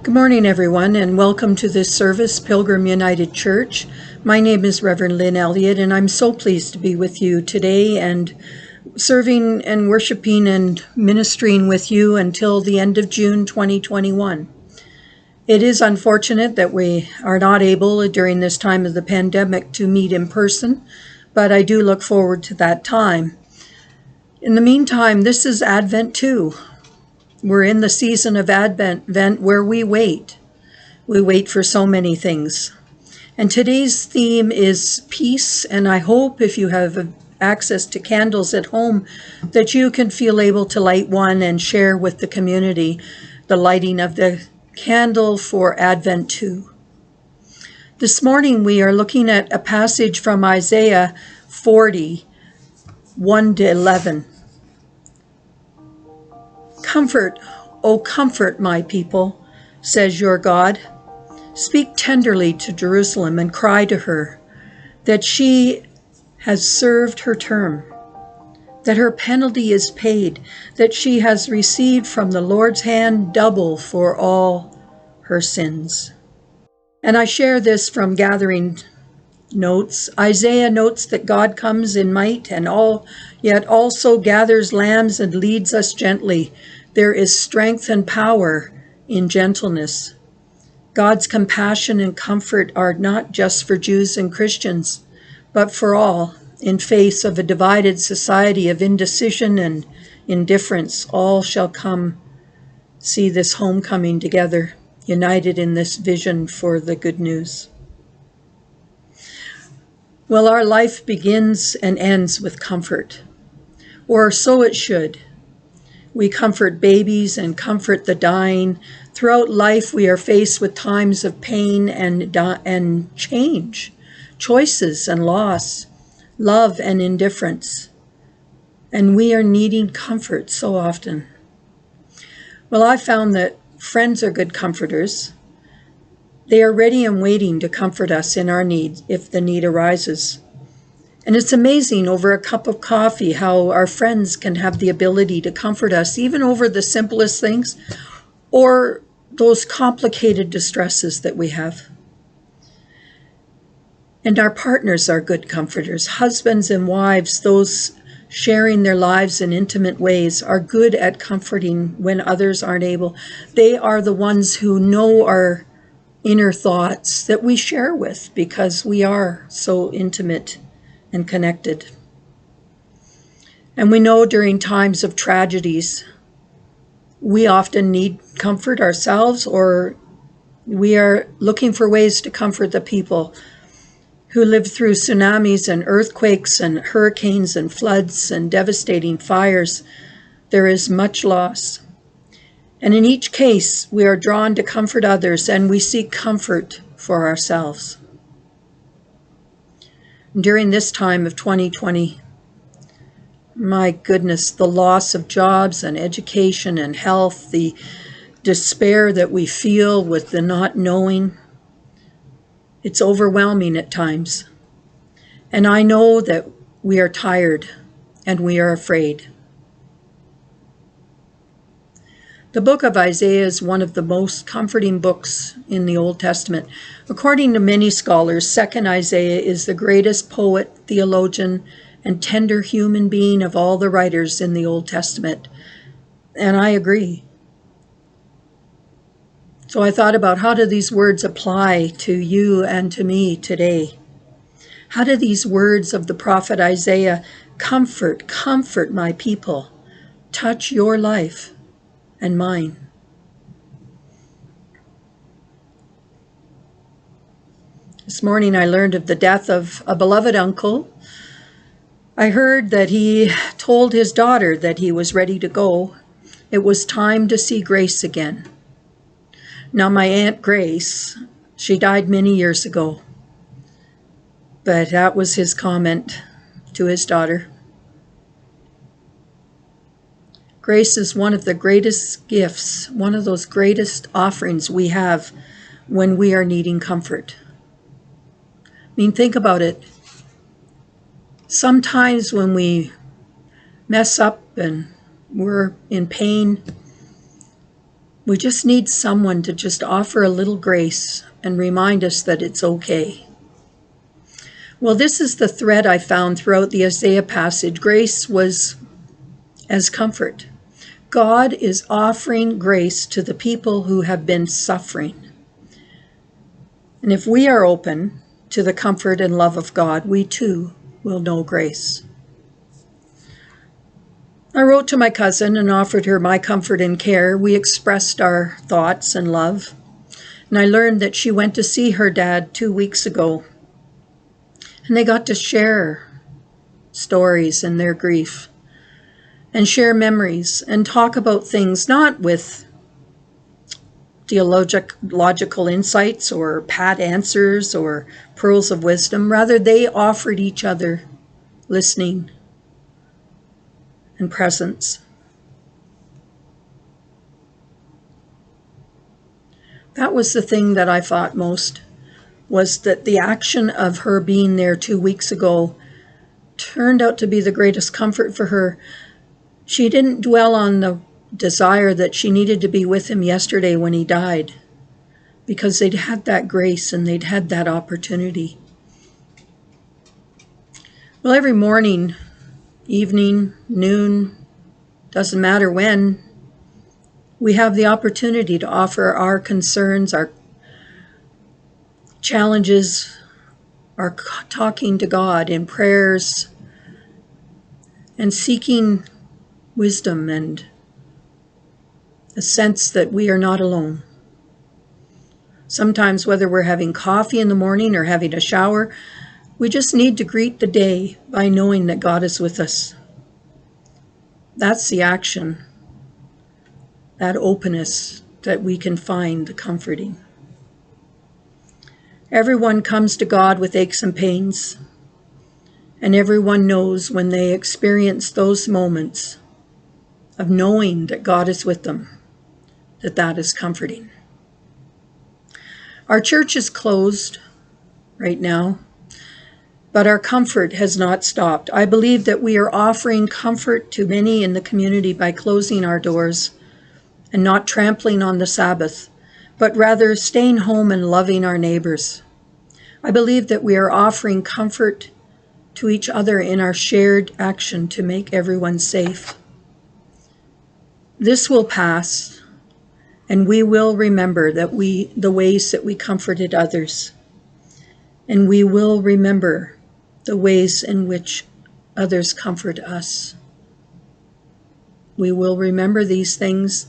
Good morning, everyone, and welcome to this service, Pilgrim United Church. My name is Reverend Lynn Elliott, and I'm so pleased to be with you today and serving and worshiping and ministering with you until the end of June 2021. It is unfortunate that we are not able during this time of the pandemic to meet in person, but I do look forward to that time. In the meantime, this is Advent too. We're in the season of Advent where we wait. We wait for so many things. And today's theme is peace, and I hope if you have access to candles at home that you can feel able to light one and share with the community the lighting of the candle for Advent 2. This morning we are looking at a passage from Isaiah 40, 1 to 11. Comfort, O comfort my people, says your God. Speak tenderly to Jerusalem and cry to her that she has served her term, that her penalty is paid, that she has received from the Lord's hand double for all her sins. And I share this from gathering notes. Isaiah notes that God comes in might and yet also gathers lambs and leads us gently. There is strength and power in gentleness. God's compassion and comfort are not just for Jews and Christians, but for all. In face of a divided society of indecision and indifference, all shall come see this homecoming together, united in this vision for the good news. Well, our life begins and ends with comfort, or so it should. We comfort babies and comfort the dying. Throughout life, we are faced with times of pain and change, choices and loss, love and indifference. And we are needing comfort so often. Well, I found that friends are good comforters. They are ready and waiting to comfort us in our need if the need arises. And it's amazing over a cup of coffee how our friends can have the ability to comfort us, even over the simplest things or those complicated distresses that we have. And our partners are good comforters. Husbands and wives, those sharing their lives in intimate ways, are good at comforting when others aren't able. They are the ones who know our inner thoughts that we share with because we are so intimate and connected. And we know during times of tragedies, we often need comfort ourselves, or we are looking for ways to comfort the people who lived through tsunamis and earthquakes and hurricanes and floods and devastating fires. There is much loss. And in each case, we are drawn to comfort others, and we seek comfort for ourselves. During this time of 2020, my goodness, the loss of jobs and education and health, the despair that we feel with the not knowing, it's overwhelming at times. And I know that we are tired and we are afraid. The book of Isaiah is one of the most comforting books in the Old Testament. According to many scholars, 2nd Isaiah is the greatest poet, theologian, and tender human being of all the writers in the Old Testament. And I agree. So I thought about, how do these words apply to you and to me today? How do these words of the prophet Isaiah, comfort my people, touch your life and mine? This morning I learned of the death of a beloved uncle. I heard that he told his daughter that he was ready to go. It was time to see Grace again. Now my Aunt Grace, she died many years ago, but that was his comment to his daughter. Grace is one of the greatest gifts, one of those greatest offerings we have when we are needing comfort. I mean, think about it. Sometimes when we mess up and we're in pain, We just need someone to just offer a little grace and remind us that it's okay. Well, this is the thread I found throughout the Isaiah passage. Grace was as comfort. God is offering grace to the people who have been suffering. And if we are open to the comfort and love of God, we too will know grace. I wrote to my cousin and offered her my comfort and care. We expressed our thoughts and love. And I learned that she went to see her dad 2 weeks ago. And they got to share stories and their grief, and share memories, and talk about things not with theological insights or pat answers or pearls of wisdom. Rather, they offered each other listening and presence. That was the thing that I thought most, was that the action of her being there 2 weeks ago turned out to be the greatest comfort for her. She didn't dwell on the desire that she needed to be with him yesterday when he died, because they'd had that grace and they'd had that opportunity. Well, every morning, evening, noon, doesn't matter when, we have the opportunity to offer our concerns, our challenges, our talking to God in prayers, and seeking wisdom and a sense that we are not alone. Sometimes, whether we're having coffee in the morning or having a shower, we just need to greet the day by knowing that God is with us. That's the action, that openness that we can find the comforting. Everyone comes to God with aches and pains, and everyone knows when they experience those moments of knowing that God is with them, that is comforting. Our church is closed right now, but our comfort has not stopped. I believe that we are offering comfort to many in the community by closing our doors and not trampling on the Sabbath, but rather staying home and loving our neighbors. I believe that we are offering comfort to each other in our shared action to make everyone safe. This will pass, and we will remember that the ways that we comforted others, and we will remember the ways in which others comfort us. We will remember these things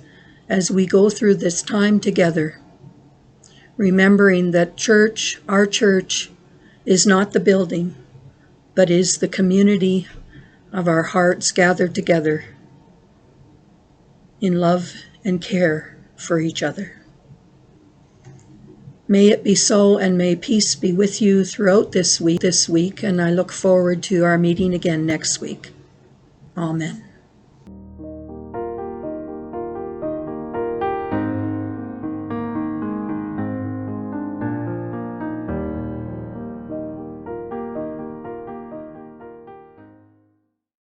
as we go through this time together, remembering that our church, is not the building, but is the community of our hearts gathered together in love and care for each other. May it be so, and may peace be with you throughout this week, and I look forward to our meeting again next week. Amen.